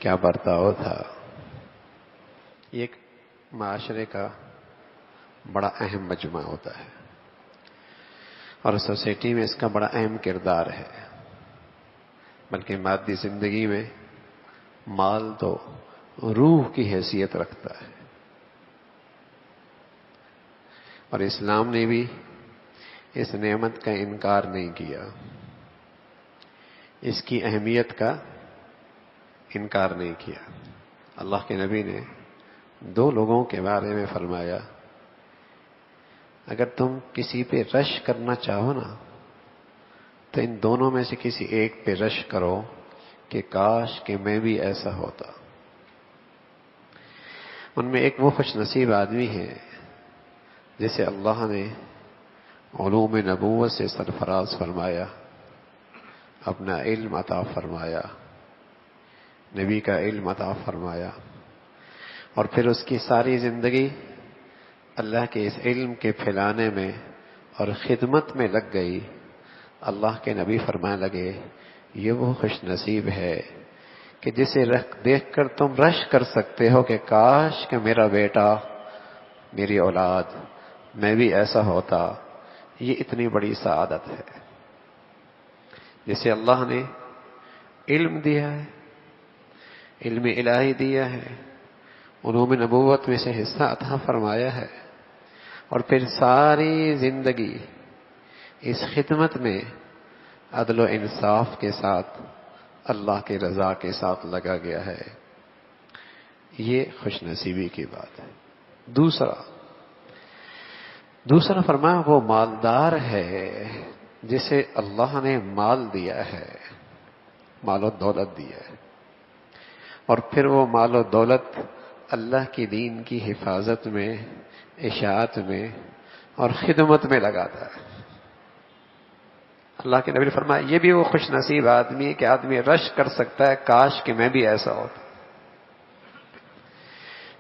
کیا برتاؤ تھا. یہ ایک معاشرے کا بڑا اہم مجمع ہوتا ہے اور سوسائٹی میں اس کا بڑا اہم کردار ہے. بلکہ مادی زندگی میں مال تو روح کی حیثیت رکھتا ہے، اور اسلام نے بھی اس نعمت کا انکار نہیں کیا، اس کی اہمیت کا انکار نہیں کیا. اللہ کے نبی نے دو لوگوں کے بارے میں فرمایا، اگر تم کسی پہ رش کرنا چاہو نا تو ان دونوں میں سے کسی ایک پہ رش کرو کہ کاش کہ میں بھی ایسا ہوتا. ان میں ایک وہ خوش نصیب آدمی ہے جسے اللہ نے علوم نبوت سے سرفراز فرمایا، اپنا علم عطا فرمایا، نبی کا علم عطا فرمایا، اور پھر اس کی ساری زندگی اللہ کے اس علم کے پھیلانے میں اور خدمت میں لگ گئی. اللہ کے نبی فرمانے لگے یہ وہ خوش نصیب ہے کہ جسے دیکھ کر تم رش کر سکتے ہو کہ کاش کہ میرا بیٹا، میری اولاد، میں بھی ایسا ہوتا. یہ اتنی بڑی سعادت ہے جسے اللہ نے علم دیا ہے، علم الہی دیا ہے، علوم نبوت میں سے حصہ عطا فرمایا ہے، اور پھر ساری زندگی اس خدمت میں عدل و انصاف کے ساتھ اللہ کی رضا کے ساتھ لگا گیا ہے. یہ خوش نصیبی کی بات ہے. دوسرا فرمایا وہ مالدار ہے جسے اللہ نے مال دیا ہے، مال و دولت دیا ہے، اور پھر وہ مال و دولت اللہ کی دین کی حفاظت میں، اشاعت میں اور خدمت میں لگاتا ہے. اللہ کے نبی نے فرمایا یہ بھی وہ خوش نصیب آدمی ہے کہ آدمی رش کر سکتا ہے کاش کہ میں بھی ایسا ہوتا.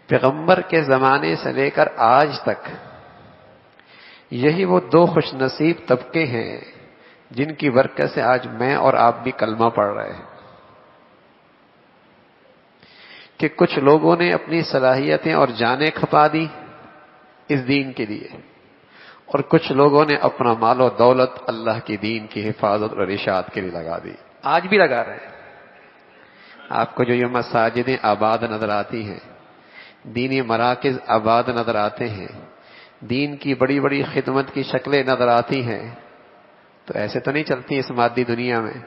پیغمبر کے زمانے سے لے کر آج تک یہی وہ دو خوش نصیب طبقے ہیں جن کی برکت سے آج میں اور آپ بھی کلمہ پڑھ رہے ہیں. کہ کچھ لوگوں نے اپنی صلاحیتیں اور جانیں کھپا دی اس دین کے لیے، اور کچھ لوگوں نے اپنا مال و دولت اللہ کی دین کی حفاظت اور اشاعت کے لیے لگا دی. آج بھی لگا رہے ہیں. آپ کو جو یہ مساجدیں آباد نظر آتی ہیں، دینی مراکز آباد نظر آتے ہیں، دین کی بڑی بڑی خدمت کی شکلیں نظر آتی ہیں، تو ایسے تو نہیں چلتی اس مادی دنیا میں.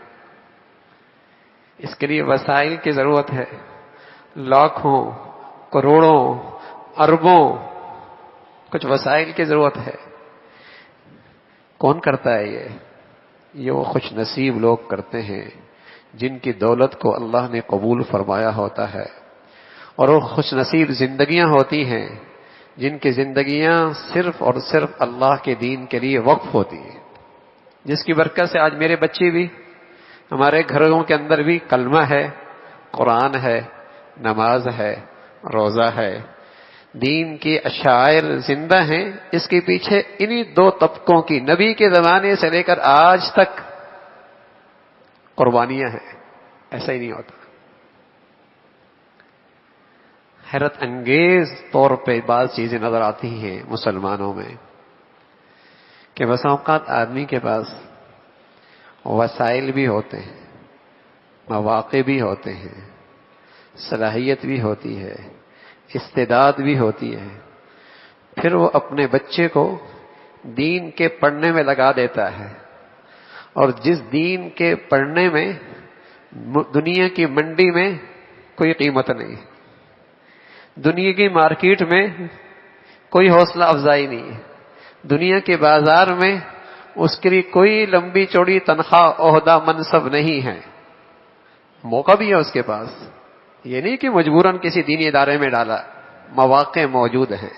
اس کے لیے وسائل کی ضرورت ہے، لاکھوں، کروڑوں، اربوں کچھ وسائل کی ضرورت ہے. کون کرتا ہے یہ وہ خوش نصیب لوگ کرتے ہیں جن کی دولت کو اللہ نے قبول فرمایا ہوتا ہے، اور وہ خوش نصیب زندگیاں ہوتی ہیں جن کی زندگیاں صرف اور صرف اللہ کے دین کے لیے وقف ہوتی ہیں، جس کی برکت سے آج میرے بچے بھی، ہمارے گھروں کے اندر بھی کلمہ ہے، قرآن ہے، نماز ہے، روزہ ہے، دین کی اشعار زندہ ہیں. اس کے پیچھے انہی دو طبقوں کی نبی کے زمانے سے لے کر آج تک قربانیاں ہیں. ایسا ہی نہیں ہوتا. حیرت انگیز طور پہ بعض چیزیں نظر آتی ہیں مسلمانوں میں کہ بس اوقات آدمی کے پاس وسائل بھی ہوتے ہیں، مواقع بھی ہوتے ہیں، صلاحیت بھی ہوتی ہے، استعداد بھی ہوتی ہے، پھر وہ اپنے بچے کو دین کے پڑھنے میں لگا دیتا ہے، اور جس دین کے پڑھنے میں دنیا کی منڈی میں کوئی قیمت نہیں، دنیا کی مارکیٹ میں کوئی حوصلہ افزائی نہیں ہے، دنیا کے بازار میں اس کے لیے کوئی لمبی چوڑی تنخواہ، عہدہ، منصب نہیں ہے. موقع بھی ہے اس کے پاس، یہ نہیں کہ مجبوراً کسی دینی ادارے میں ڈالا. مواقع موجود ہیں،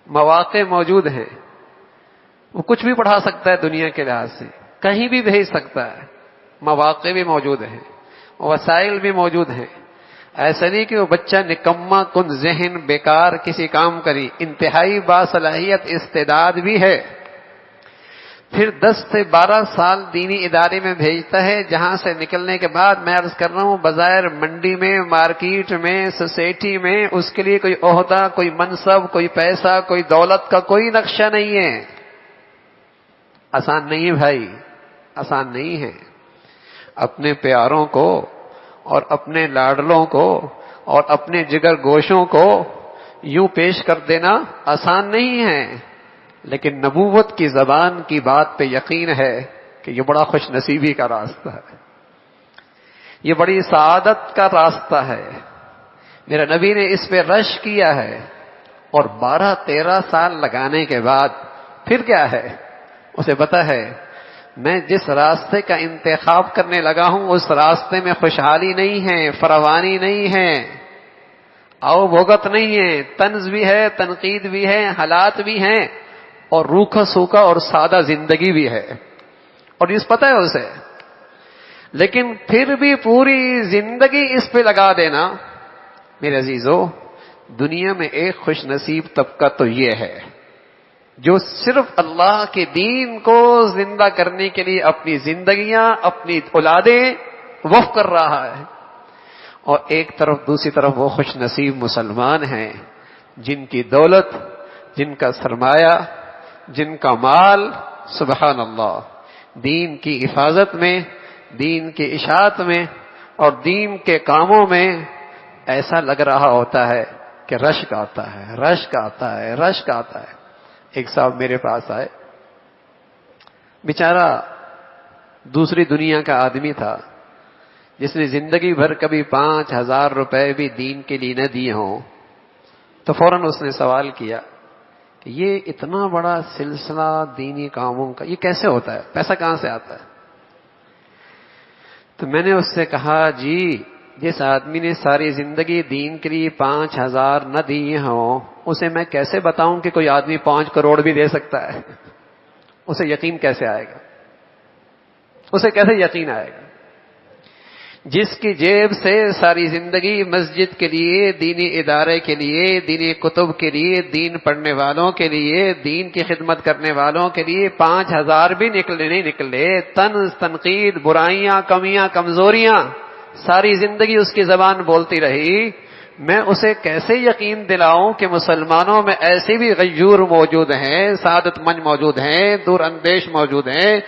مواقع موجود ہیں. وہ کچھ بھی پڑھا سکتا ہے دنیا کے لحاظ سے، کہیں بھی بھیج سکتا ہے. مواقع بھی موجود ہیں، وسائل بھی موجود ہیں. ایسا نہیں کہ وہ بچہ نکما کن ذہن بیکار کسی کام کری، انتہائی باصلاحیت استعداد بھی ہے. پھر 10 سے 12 سال دینی ادارے میں بھیجتا ہے، جہاں سے نکلنے کے بعد میں عرض کر رہا ہوں بظاہر منڈی میں، مارکیٹ میں، سوسائٹی میں اس کے لیے کوئی عہدہ، کوئی منصب، کوئی پیسہ، کوئی دولت کا کوئی نقشہ نہیں ہے۔ آسان نہیں ہے بھائی، آسان نہیں ہے۔ اپنے پیاروں کو اور اپنے لاڈلوں کو اور اپنے جگر گوشوں کو یوں پیش کر دینا آسان نہیں ہے، لیکن نبوت کی زبان کی بات پہ یقین ہے کہ یہ بڑا خوش نصیبی کا راستہ ہے، یہ بڑی سعادت کا راستہ ہے۔ میرا نبی نے اس پہ رش کیا ہے، اور 12-13 سال لگانے کے بعد پھر کیا ہے، اسے پتا ہے میں جس راستے کا انتخاب کرنے لگا ہوں اس راستے میں خوشحالی نہیں ہے، فراوانی نہیں ہے، آؤ بھگت نہیں ہے، طنز بھی ہے، تنقید بھی ہے، حالات بھی ہیں، اور روکھا سوکھا اور سادہ زندگی بھی ہے، اور اس پتہ ہے اسے۔ لیکن پھر بھی پوری زندگی اس پہ لگا دینا، میرے عزیزو، دنیا میں ایک خوش نصیب طبقہ تو یہ ہے جو صرف اللہ کے دین کو زندہ کرنے کے لیے اپنی زندگیاں، اپنی اولادیں وقف کر رہا ہے، اور ایک طرف دوسری طرف وہ خوش نصیب مسلمان ہیں جن کی دولت، جن کا سرمایہ، جن کا مال، سبحان اللہ، دین کی حفاظت میں، دین کی اشاعت میں اور دین کے کاموں میں ایسا لگ رہا ہوتا ہے کہ رشک آتا ہے، رشک آتا ہے، رشک آتا ہے۔ ایک صاحب میرے پاس آئے، بیچارہ دوسری دنیا کا آدمی تھا، جس نے زندگی بھر کبھی 5,000 روپے بھی دین کے لیے نہ دیے ہوں، تو فوراً اس نے سوال کیا کہ یہ اتنا بڑا سلسلہ دینی کاموں کا یہ کیسے ہوتا ہے، پیسہ کہاں سے آتا ہے؟ تو میں نے اس سے کہا جی جس آدمی نے ساری زندگی دین کے لیے 5,000 نہ دیے ہوں، اسے میں کیسے بتاؤں کہ کوئی آدمی 5 کروڑ بھی دے سکتا ہے؟ اسے یقین کیسے آئے گا؟ اسے کیسے یقین آئے گا؟ جس کی جیب سے ساری زندگی مسجد کے لیے، دینی ادارے کے لیے، دینی کتب کے لیے، دین پڑھنے والوں کے لیے، دین کی خدمت کرنے والوں کے لیے 5,000 بھی نکلے نہیں نکلے، طنز، تنقید، برائیاں، کمیاں، کمزوریاں ساری زندگی اس کی زبان بولتی رہی، میں اسے کیسے یقین دلاؤں کہ مسلمانوں میں ایسے بھی غیور موجود ہیں، سعادت مند موجود ہیں، دور اندیش موجود ہیں،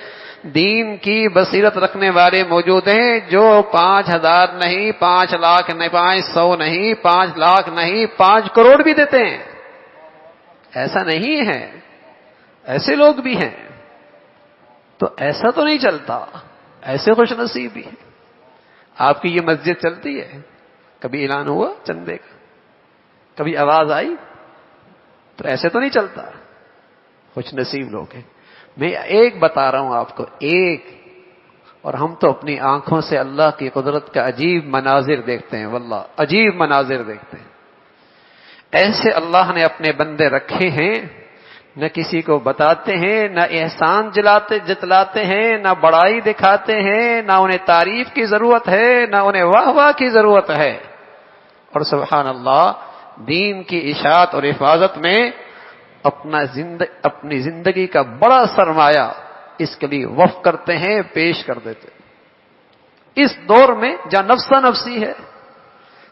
دین کی بصیرت رکھنے والے موجود ہیں جو 5,000 نہیں، 5 لاکھ نہیں، 500 نہیں، 5 لاکھ نہیں، 5 کروڑ بھی دیتے ہیں۔ ایسا نہیں ہے، ایسے لوگ بھی ہیں۔ تو ایسا تو نہیں چلتا، ایسے خوش نصیب بھی ہیں۔ آپ کی یہ مسجد چلتی ہے، کبھی اعلان ہوا چندے کا، کبھی آواز آئی؟ تو ایسے تو نہیں چلتا، خوش نصیب لوگ ہیں۔ میں ایک بتا رہا ہوں آپ کو، ایک، اور ہم تو اپنی آنکھوں سے اللہ کی قدرت کا عجیب مناظر دیکھتے ہیں، واللہ عجیب مناظر دیکھتے ہیں۔ ایسے اللہ نے اپنے بندے رکھے ہیں، نہ کسی کو بتاتے ہیں، نہ احسان جتلاتے ہیں، نہ بڑائی دکھاتے ہیں، نہ انہیں تعریف کی ضرورت ہے، نہ انہیں واہ واہ کی ضرورت ہے، اور سبحان اللہ دین کی اشاعت اور حفاظت میں اپنی زندگی کا بڑا سرمایہ اس کے لیے وقف کرتے ہیں، پیش کر دیتے ہیں۔ اس دور میں جہاں نفسا نفسی ہے،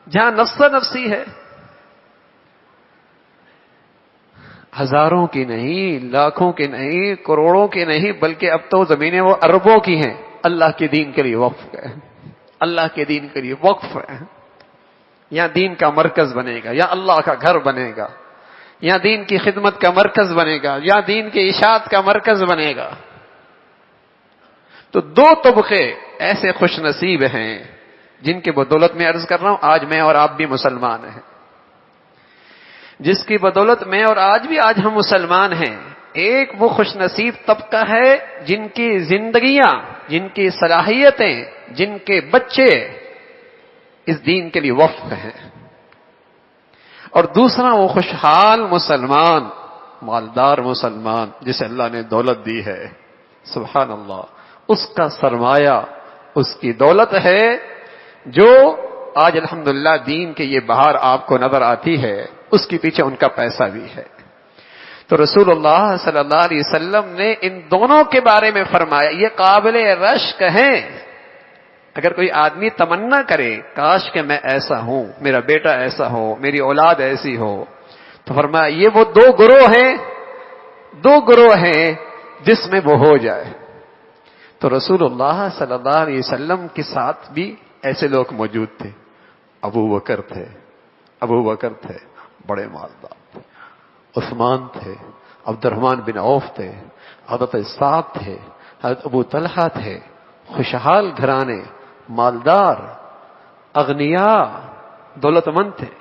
جہاں نفسا نفسی ہے، ہزاروں کی نہیں، لاکھوں کی نہیں، کروڑوں کی نہیں، بلکہ اب تو زمینیں وہ اربوں کی ہیں، اللہ کے دین کے لیے وقف ہے، اللہ کے دین کے لیے وقف ہے۔ یا دین کا مرکز بنے گا، یا اللہ کا گھر بنے گا، یا دین کی خدمت کا مرکز بنے گا، یا دین کی اشاعت کا مرکز بنے گا۔ تو 2 طبقے ایسے خوش نصیب ہیں جن کی بدولت میں عرض کر رہا ہوں آج میں اور آپ بھی مسلمان ہیں، جس کی بدولت میں اور آج ہم مسلمان ہیں۔ ایک وہ خوش نصیب طبقہ ہے جن کی زندگیاں، جن کی صلاحیتیں، جن کے بچے اس دین کے لیے وقف ہیں، اور دوسرا وہ خوشحال مسلمان، مالدار مسلمان جسے اللہ نے دولت دی ہے، سبحان اللہ، اس کا سرمایہ، اس کی دولت ہے جو آج الحمدللہ دین کے یہ بہار آپ کو نظر آتی ہے، اس کے پیچھے ان کا پیسہ بھی ہے۔ تو رسول اللہ صلی اللہ علیہ وسلم نے ان دونوں کے بارے میں فرمایا یہ قابل رشک ہیں. اگر کوئی آدمی تمنا کرے کاش کہ میں ایسا ہوں، میرا بیٹا ایسا ہو، میری اولاد ایسی ہو، تو فرمایا یہ وہ دو گروہ ہیں جس میں وہ ہو جائے. تو رسول اللہ صلی اللہ علیہ وسلم کے ساتھ بھی ایسے لوگ موجود تھے. ابو بکر تھے بڑے مالدار، عثمان تھے، عبد الرحمن بن عوف تھے، حضرت سعد تھے، حضرت ابو طلحہ تھے. خوشحال گھرانے، مالدار، اغنیاء، دولت مند تھے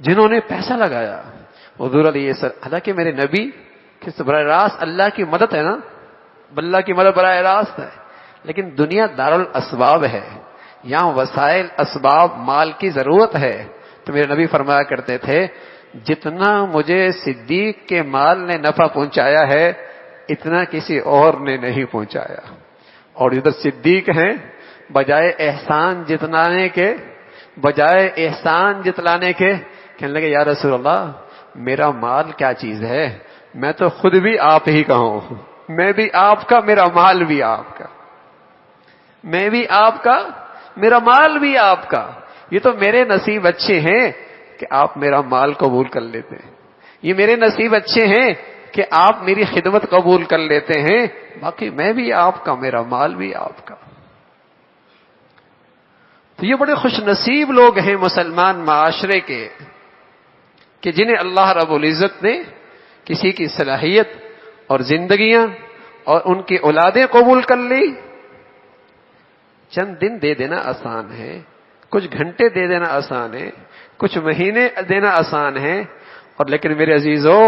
جنہوں نے پیسہ لگایا. حضور علیہ السلام، حالانکہ میرے نبی کس براہ راست اللہ کی مدد ہے نا، اللہ کی مدد براہ راست ہے، لیکن دنیا دارالاسباب ہے، یہاں وسائل اسباب مال کی ضرورت ہے. تو میرے نبی فرمایا کرتے تھے جتنا مجھے صدیق کے مال نے نفع پہنچایا ہے اتنا کسی اور نے نہیں پہنچایا. اور ادھر صدیق ہیں، بجائے احسان جتلانے کے کہنے لگے یا رسول اللہ میرا مال کیا چیز ہے، میں تو خود بھی آپ ہی کا ہوں، میں بھی آپ کا، میرا مال بھی آپ کا، میں بھی آپ کا، میرا مال بھی آپ کا. یہ تو میرے نصیب اچھے ہیں کہ آپ میرا مال قبول کر لیتے ہیں، یہ میرے نصیب اچھے ہیں کہ آپ میری خدمت قبول کر لیتے ہیں، باقی میں بھی آپ کا، میرا مال بھی آپ کا. تو یہ بڑے خوش نصیب لوگ ہیں مسلمان معاشرے کے کہ جنہیں اللہ رب العزت نے کسی کی صلاحیت اور زندگیاں اور ان کی اولادیں قبول کر لی. چند دن دے دینا آسان ہے، کچھ گھنٹے دے دینا آسان ہے، کچھ مہینے دینا آسان ہے، اور لیکن میرے عزیزو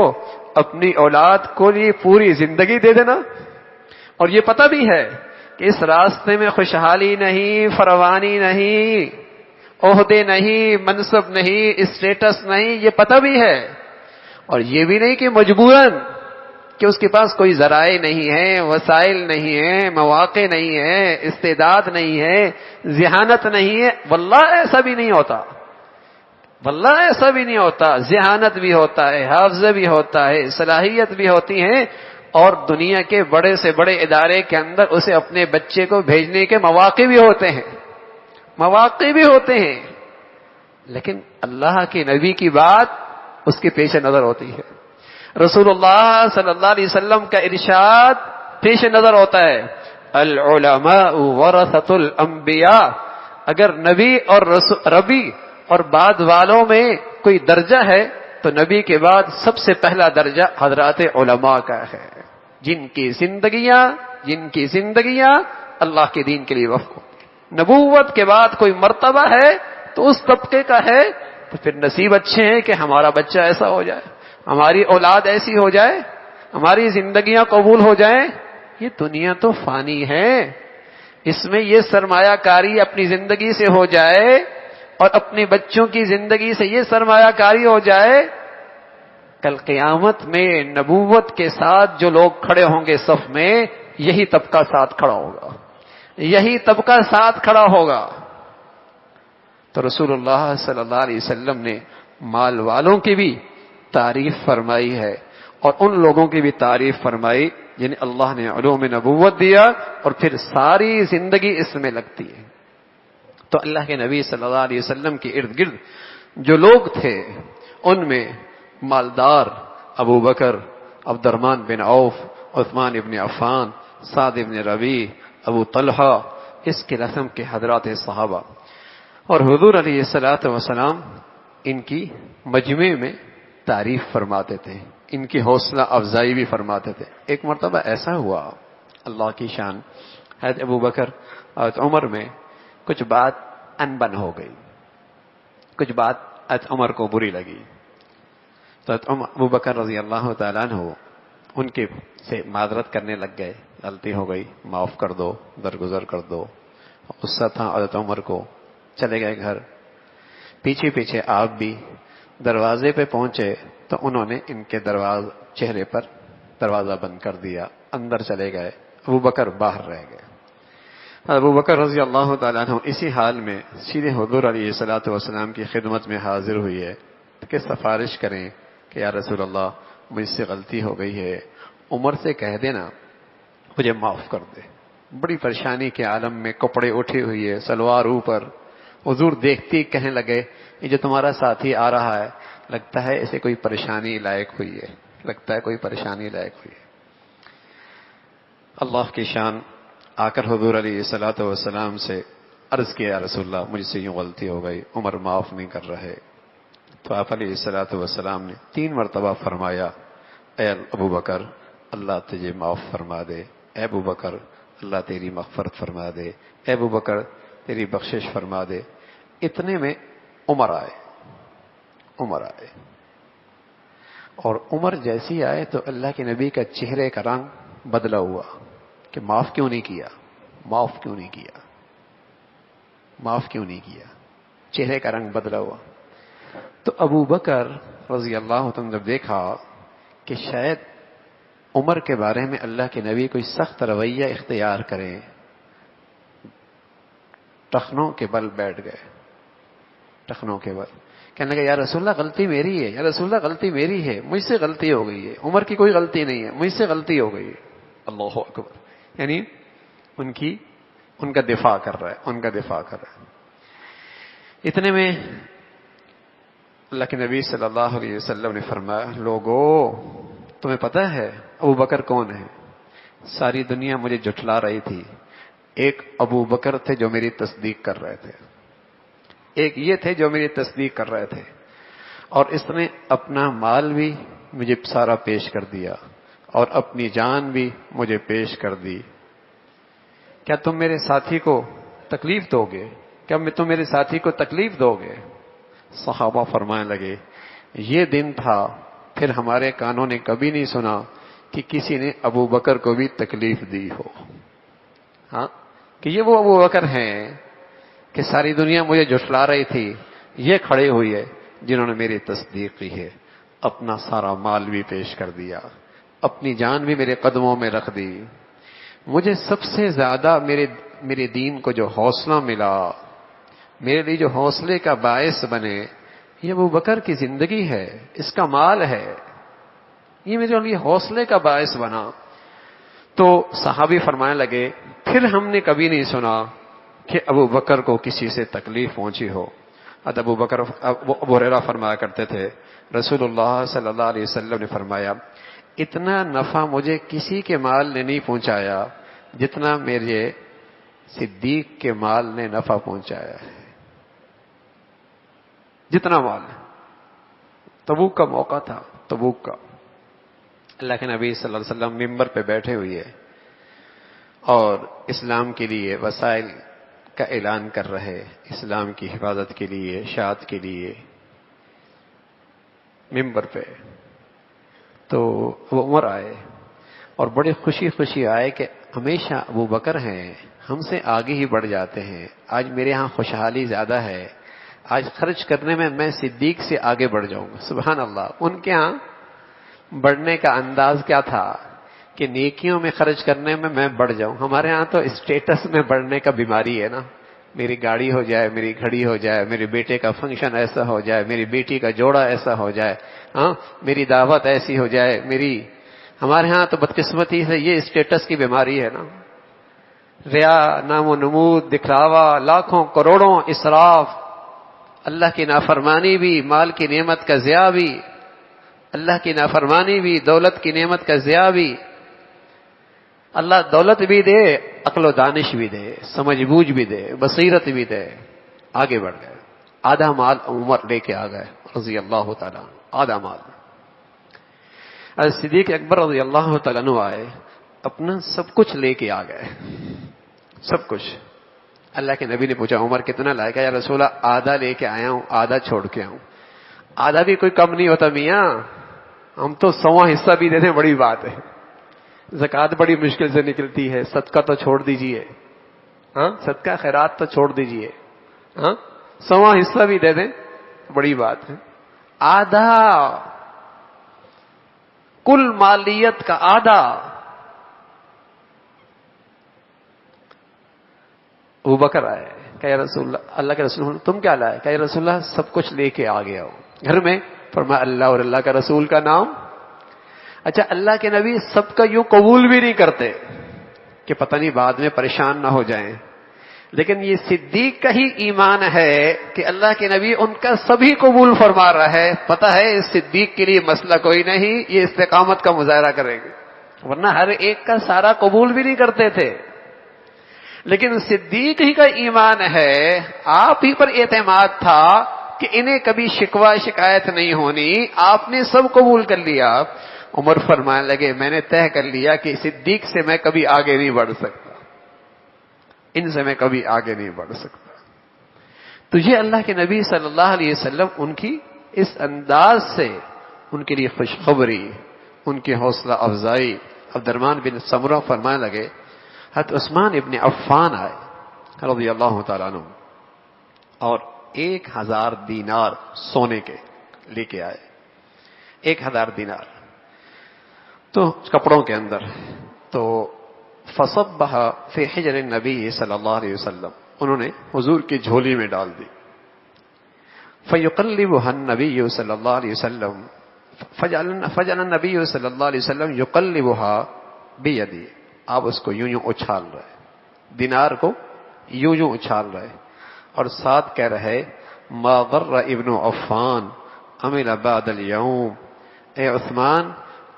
اپنی اولاد کو یہ پوری زندگی دے دینا، اور یہ پتہ بھی ہے کہ اس راستے میں خوشحالی نہیں، فراوانی نہیں، عہدے نہیں، منصب نہیں، اسٹیٹس نہیں، یہ پتہ بھی ہے. اور یہ بھی نہیں کہ مجبوراً کہ اس کے پاس کوئی ذرائع نہیں ہے، وسائل نہیں ہے، مواقع نہیں ہے، استعداد نہیں ہے، ذہانت نہیں ہے. واللہ ایسا بھی نہیں ہوتا، واللہ ایسا بھی نہیں ہوتا. ذہانت بھی ہوتا ہے، حافظہ بھی ہوتا ہے، صلاحیت بھی ہوتی ہے، اور دنیا کے بڑے سے بڑے ادارے کے اندر اسے اپنے بچے کو بھیجنے کے مواقع بھی ہوتے ہیں. لیکن اللہ کے نبی کی بات اس کے پیش نظر ہوتی ہے، رسول اللہ صلی اللہ علیہ وسلم کا ارشاد پیش نظر ہوتا ہے. العلماء ورثۃ الانبیاء. اگر نبی اور بعد والوں میں کوئی درجہ ہے تو نبی کے بعد سب سے پہلا درجہ حضرات علماء کا ہے، جن کی زندگیاں اللہ کے دین کے لیے وقف ہو. نبوت کے بعد کوئی مرتبہ ہے تو اس طبقے کا ہے، تو پھر نصیب اچھے ہیں کہ ہمارا بچہ ایسا ہو جائے، ہماری اولاد ایسی ہو جائے، ہماری زندگیاں قبول ہو جائیں. یہ دنیا تو فانی ہے، اس میں یہ سرمایہ کاری اپنی زندگی سے ہو جائے اور اپنے بچوں کی زندگی سے یہ سرمایہ کاری ہو جائے، کل قیامت میں نبوت کے ساتھ جو لوگ کھڑے ہوں گے صف میں، یہی طبقہ ساتھ کھڑا ہوگا. تو رسول اللہ صلی اللہ علیہ وسلم نے مال والوں کی بھی تعریف فرمائی ہے اور ان لوگوں کی بھی تعریف فرمائی جنہیں اللہ نے علوم نبوت دیا اور پھر ساری زندگی اس میں لگتی ہے. تو اللہ کے نبی صلی اللہ علیہ وسلم کے ارد گرد جو لوگ تھے ان میں مالدار ابو بکر، عبد الرحمن بن عوف، عثمان ابن عفان، سعد ابن ربیع، ابو طلحہ، اس کے رسم کے حضرات صحابہ. اور حضور علیہ الصلوۃ والسلام ان کی مجمع میں تعریف فرماتے تھے، ان کی حوصلہ افزائی بھی فرماتے تھے. ایک مرتبہ ایسا ہوا، اللہ کی شان، حضرت ابو بکر حضرت عمر میں کچھ بات انبن ہو گئی، کچھ بات حضرت عمر کو بری لگی. تو حضرت ابو بکر رضی اللہ تعالیٰ عنہ ان کے سے معذرت کرنے لگ گئے، غلطی ہو گئی، معاف کر دو، درگزر کر دو. غصہ تھا حضرت عمر کو، چلے گئے گھر. پیچھے آپ بھی دروازے پہ پہنچے تو انہوں نے ان کے چہرے پر دروازہ بند کر دیا، اندر چلے گئے. ابو بکر باہر رہ گئے. ابو بکر رضی اللہ تعالیٰ عنہ اسی حال میں سیدھے حضور علیہ الصلوۃ والسلام کی خدمت میں حاضر ہوئی ہے کہ سفارش کریں کہ یا رسول اللہ مجھ سے غلطی ہو گئی ہے، عمر سے کہہ دینا مجھے معاف کر دے۔ بڑی پریشانی کے عالم میں کپڑے اٹھے ہوئی ہے، سلوار اوپر، حضور دیکھتی کہنے لگے یہ جو تمہارا ساتھی آ رہا ہے لگتا ہے اسے کوئی پریشانی لائق ہوئی ہے، لگتا ہے کوئی پریشانی لائق ہوئی ہے۔ اللہ کی شان آ کر حضور علیہ الصلوۃ والسلام سے عرض کیا یا رسول اللہ مجھ سے یوں غلطی ہو گئی، عمر معاف نہیں کر رہے۔ تو آپ علیہ الصلوۃ والسلام نے 3 مرتبہ فرمایا اے ابو بکر اللہ تجھے معاف فرما دے، اے ابو بکر اللہ تیری مغفرت فرما دے، اے ابو بکر تیری بخشش فرما دے۔ اتنے میں عمر آئے اور عمر جیسی آئے تو اللہ کے نبی کا چہرے کا رنگ بدلا ہوا کہ معاف کیوں نہیں کیا، معاف کیوں نہیں کیا، معاف کیوں نہیں کیا، چہرے کا رنگ بدلا ہوا۔ تو ابو بکر رضی اللہ عنہ جب دیکھا کہ شاید عمر کے بارے میں اللہ کے نبی کوئی سخت رویہ اختیار کریں، ٹخنوں کے بل بیٹھ گئے، ٹخنوں کے بل کہنے لگا یا رسول اللہ غلطی میری ہے، یا رسول اللہ غلطی میری ہے، مجھ سے غلطی ہو گئی ہے، عمر کی کوئی غلطی نہیں ہے، مجھ سے غلطی ہو گئی ہے۔ اللہ اکبر، یعنی ان کا دفاع کر رہا ہے، ان کا دفاع کر رہا ہے۔ اتنے میں اللہ کے نبی صلی اللہ علیہ وسلم نے فرمایا لوگو تمہیں پتہ ہے ابو بکر کون ہے؟ ساری دنیا مجھے جھٹلا رہی تھی، ایک ابو بکر تھے جو میری تصدیق کر رہے تھے، ایک یہ تھے جو میری تصدیق کر رہے تھے، اور اس نے اپنا مال بھی مجھے سارا پیش کر دیا اور اپنی جان بھی مجھے پیش کر دی، کیا تم میرے ساتھی کو تکلیف دو گے؟ کیا تم میرے ساتھی کو تکلیف دو گے؟ صحابہ فرمانے لگے یہ دن تھا پھر ہمارے کانوں نے کبھی نہیں سنا کہ کسی نے ابو بکر کو بھی تکلیف دی ہو، ہاں کہ یہ وہ ابو بکر ہیں کہ ساری دنیا مجھے جھٹلا رہی تھی، یہ کھڑے ہوئی ہے جنہوں نے میری تصدیق کی ہے، اپنا سارا مال بھی پیش کر دیا، اپنی جان بھی میرے قدموں میں رکھ دی۔ مجھے سب سے زیادہ میرے دین کو جو حوصلہ ملا، میرے لیے جو حوصلے کا باعث بنے، یہ ابو بکر کی زندگی ہے، اس کا مال ہے، یہ میرے لیے حوصلے کا باعث بنا۔ تو صحابی فرمانے لگے پھر ہم نے کبھی نہیں سنا کہ ابو بکر کو کسی سے تکلیف پہنچی ہو۔ ابو ہریرہ فرمایا کرتے تھے رسول اللہ صلی اللہ علیہ وسلم نے فرمایا اتنا نفع مجھے کسی کے مال نے نہیں پہنچایا جتنا میرے صدیق کے مال نے نفع پہنچایا ہے، جتنا مال ہے۔ تبوک کا موقع تھا، تبوک کا، اللہ کے نبی صلی اللہ علیہ وسلم ممبر پہ بیٹھے ہوئے اور اسلام کے لیے وسائل کا اعلان کر رہے، اسلام کی حفاظت کے لیے، اشاعت کے لیے ممبر پہ۔ تو وہ عمر آئے اور بڑے خوشی خوشی آئے کہ ہمیشہ ابو بکر ہیں، ہم سے آگے ہی بڑھ جاتے ہیں، آج میرے ہاں خوشحالی زیادہ ہے، آج خرچ کرنے میں صدیق سے آگے بڑھ جاؤں گا۔ سبحان اللہ، ان کے ہاں بڑھنے کا انداز کیا تھا کہ نیکیوں میں خرچ کرنے میں بڑھ جاؤں۔ ہمارے ہاں تو اسٹیٹس میں بڑھنے کا بیماری ہے نا، میری گاڑی ہو جائے، میری گھڑی ہو جائے، میرے بیٹے کا فنکشن ایسا ہو جائے، میری بیٹی کا جوڑا ایسا ہو جائے، ہاں میری دعوت ایسی ہو جائے، ہمارے ہاں تو بدقسمتی سے یہ اسٹیٹس کی بیماری ہے نا، ریا، نام و نمود، دکھلاوا، لاکھوں کروڑوں اسراف، اللہ کی نافرمانی بھی، مال کی نعمت کا ضیاع بھی، اللہ کی نافرمانی بھی، دولت کی نعمت کا ضیاع بھی۔ اللہ دولت بھی دے، عقل و دانش بھی دے، سمجھ بوجھ بھی دے، بصیرت بھی دے، آگے بڑھ گئے۔ آدھا مال عمر لے کے آ گئے رضی اللہ تعالیٰ، آدھا مال۔ صدیق اکبر رضی اللہ تعالیٰ عنہ آئے، اپنا سب کچھ لے کے آ گئے، سب کچھ۔ اللہ کے نبی نے پوچھا عمر کتنا لائے گا؟ یا رسول اللہ آدھا لے کے آیا ہوں، آدھا چھوڑ کے آؤں۔ آدھا بھی کوئی کم نہیں ہوتا میاں، ہم تو 100واں حصہ بھی دے دیں بڑی بات ہے۔ زکوٰۃ بڑی مشکل سے نکلتی ہے، صدقہ تو چھوڑ دیجئے، ہاں صدقہ خیرات تو چھوڑ دیجئے، ہاں 100واں حصہ بھی دے دیں بڑی بات ہے۔ آدھا، کل مالیت کا آدھا۔ ابو بکر آئے کہ یا رسول اللہ، اللہ کے رسول تم کیا لائے؟ کہ یا رسول اللہ سب کچھ لے کے آ گیا ہوں، گھر میں فرمایا اللہ اور اللہ کا رسول کا نام. اچھا اللہ کے نبی سب کا یوں قبول بھی نہیں کرتے کہ پتہ نہیں بعد میں پریشان نہ ہو جائیں، لیکن یہ صدیق کا ہی ایمان ہے کہ اللہ کے نبی ان کا سبھی قبول فرما رہا ہے. پتہ ہے اس صدیق کے لیے مسئلہ کوئی نہیں، یہ استقامت کا مظاہرہ کریں گے، ورنہ ہر ایک کا سارا قبول بھی نہیں کرتے تھے. لیکن صدیق ہی کا ایمان ہے، آپ ہی پر اعتماد تھا کہ انہیں کبھی شکوہ شکایت نہیں ہونی، آپ نے سب قبول کر لیا. عمر فرمانے لگے میں نے طے کر لیا کہ صدیق سے میں کبھی آگے نہیں بڑھ سکتا، ان سے میں کبھی آگے نہیں بڑھ سکتا. تجھے اللہ کے نبی صلی اللہ علیہ وسلم ان کی اس انداز سے ان کے لیے خوشخبری، ان کی حوصلہ افزائی. عبدالرحمن بن سمرہ فرمانے لگے حضرت عثمان ابن عفان آئے رضی اللہ تعالیٰ عنہ اور 1000 دینار سونے کے لے کے آئے. 1000 دینار تو کپڑوں کے اندر. تو فصبها فی حجر النبی صلی اللہ علیہ وسلم، انہوں نے حضور کی جھولی میں ڈال دی. فیقلبها النبی صلی اللہ علیہ وسلم فجعل النبی صلی اللہ علیہ وسلم یقلبها بیدی، آپ اس کو یوں یوں اچھال رہے، دینار کو یوں یوں اچھال رہے اور ساتھ کہہ رہے ما ضر ابن عفان عمل بعد اليوم، اے عثمان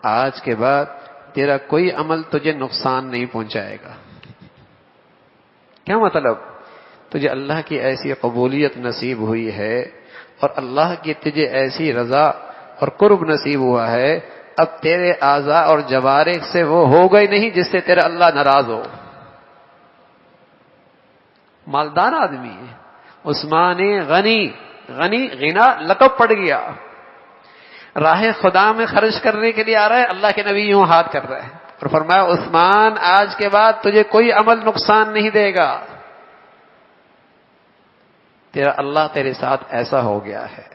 آج کے بعد تیرا کوئی عمل تجھے نقصان نہیں پہنچائے گا. کیا مطلب؟ تجھے اللہ کی ایسی قبولیت نصیب ہوئی ہے اور اللہ کی تجھے ایسی رضا اور قرب نصیب ہوا ہے، اب تیرے اعضاء اور جوارح سے وہ ہو گئی نہیں جس سے تیرا اللہ ناراض ہو. مالدار آدمی ہے عثمان غنی غنا لقب پڑ گیا، راہ خدا میں خرچ کرنے کے لیے آ رہا ہے، اللہ کے نبی یوں ہاتھ کر رہا ہے اور فرمایا عثمان آج کے بعد تجھے کوئی عمل نقصان نہیں دے گا، تیرا اللہ تیرے ساتھ ایسا ہو گیا ہے،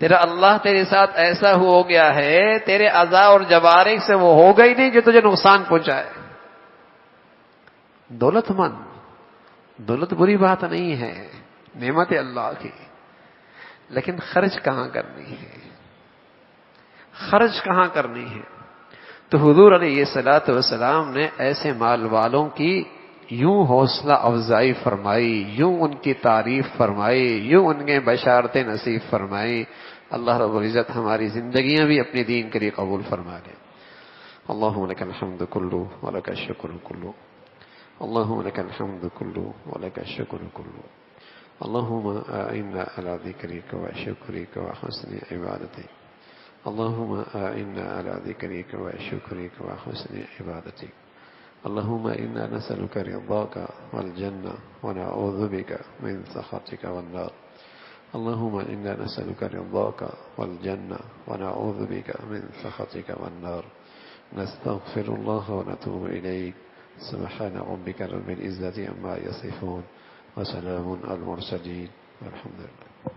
تیرا اللہ تیرے ساتھ ایسا ہو گیا ہے، تیرے اعضاء اور جوارح سے وہ ہو گئی نہیں جو تجھے نقصان پہنچائے. دولت مند، دولت بری بات نہیں ہے، نعمت اللہ کی، لیکن خرچ کہاں کرنی ہے، خرچ کہاں کرنی ہے. تو حضور علیہ الصلوۃ والسلام نے ایسے مال والوں کی یوں حوصلہ افزائی فرمائی، یوں ان کی تعریف فرمائی، یوں ان کے بشارتیں نصیب فرمائی. اللہ رب العزت ہماری زندگیاں بھی اپنے دین کے لیے قبول فرما لے. اللہم لک الحمد کلہ ولک الشکر کلہ، اللہم لک الحمد کلہ ولک الشکر کلہ، اللہم اعنا علی ذکرک وشکرک وحسن عبادتک، اللہم اعنا علی ذکرک وشکرک وحسن عبادتک، اللہم انا نسألک رضاک والجنہ ونعوذ بک من سخطک والنار، اللہم انا نسألک رضاک والجنہ ونعوذ بک من سخطک والنار. نستغفر اللہ ونتوب الیک. سبحان ربک رب العزة عما یصفون وسلام علی المرسلین والحمد للہ.